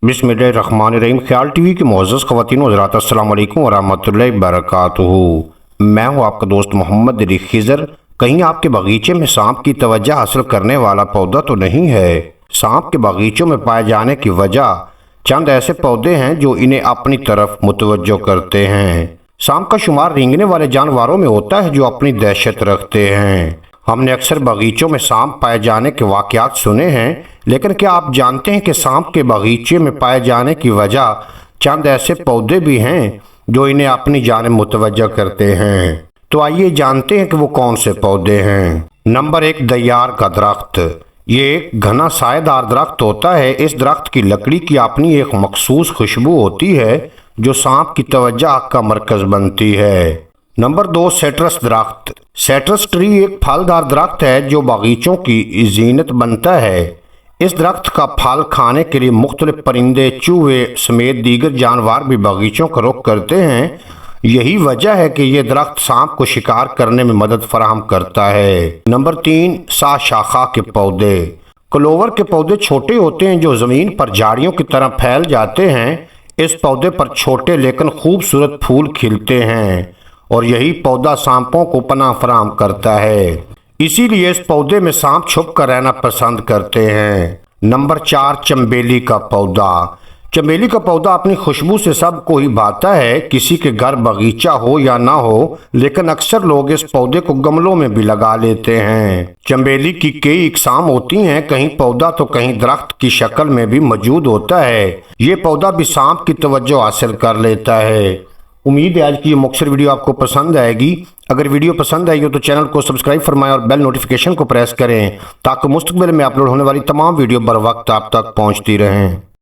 बिस्मिल्लाहिर्रहमानिर्रहीम। ख्याल टीवी के मुअज़्ज़ज़ ख़वातीन व हज़रात, अस्सलाम वालेकुम व रहमतुल्लाहि व बरकातुहू। मैं हूँ आपका दोस्त मोहम्मद अली खिज़र। कहीं आपके बगीचे में सांप की तवज्जो हासिल करने वाला पौधा तो नहीं है? सांप के बगीचों में पाए जाने की वजह चंद ऐसे पौधे हैं जो इन्हें अपनी तरफ मुतवज्जो करते हैं। सांप का शुमार रेंगने वाले जानवरों में होता है जो अपनी दहशत रखते हैं। हमने अक्सर बगीचों में सांप पाए जाने के वाक़यात सुने हैं, लेकिन क्या आप जानते हैं कि सांप के बगीचे में पाए जाने की वजह चंद ऐसे पौधे भी हैं जो इन्हें अपनी जानिब मुतवज्जो करते हैं? तो आइए जानते हैं कि वो कौन से पौधे हैं। नंबर 1, दयार का दरख्त। ये एक घना सायेदार दरख्त होता है। इस दरख्त की लकड़ी की अपनी एक मखसूस खुशबू होती है जो सांप की तवज्जो का मरकज बनती है। नंबर 2, सिट्रस दरख्त। सिट्रस ट्री एक फलदार दरख्त है जो बागीचों की जीनत बनता है। इस दरख्त का फल खाने के लिए मुख्तलिफ परिंदे, चूहे समेत दीगर जानवर भी बागीचों का रुख करते हैं। यही वजह है कि यह दरख्त सांप को शिकार करने में मदद फराहम करता है। नंबर 3, शाखा के पौधे। क्लोवर के पौधे छोटे होते हैं जो जमीन पर झाड़ियों की तरह फैल जाते हैं। इस पौधे पर छोटे लेकिन खूबसूरत फूल खिलते हैं और यही पौधा सांपों को पनाह फराहम करता है। इसीलिए इस पौधे में सांप छुप कर रहना पसंद करते हैं। नंबर 4, चंबेली का पौधा। चंबेली का पौधा अपनी खुशबू से सबको ही भाता है। किसी के घर बगीचा हो या ना हो, लेकिन अक्सर लोग इस पौधे को गमलों में भी लगा लेते हैं। चंबेली की कई इकसाम होती हैं, कहीं पौधा तो कहीं दरख्त की शक्ल में भी मौजूद होता है। ये पौधा भी सांप की तवज्जो हासिल कर लेता है। उम्मीद है आज की ये मुख्तसर वीडियो आपको पसंद आएगी। अगर वीडियो पसंद आई हो तो चैनल को सब्सक्राइब फरमाएं और बेल नोटिफिकेशन को प्रेस करें ताकि मुस्तकबिल में अपलोड होने वाली तमाम वीडियो बर वक्त आप तक पहुंचती रहें।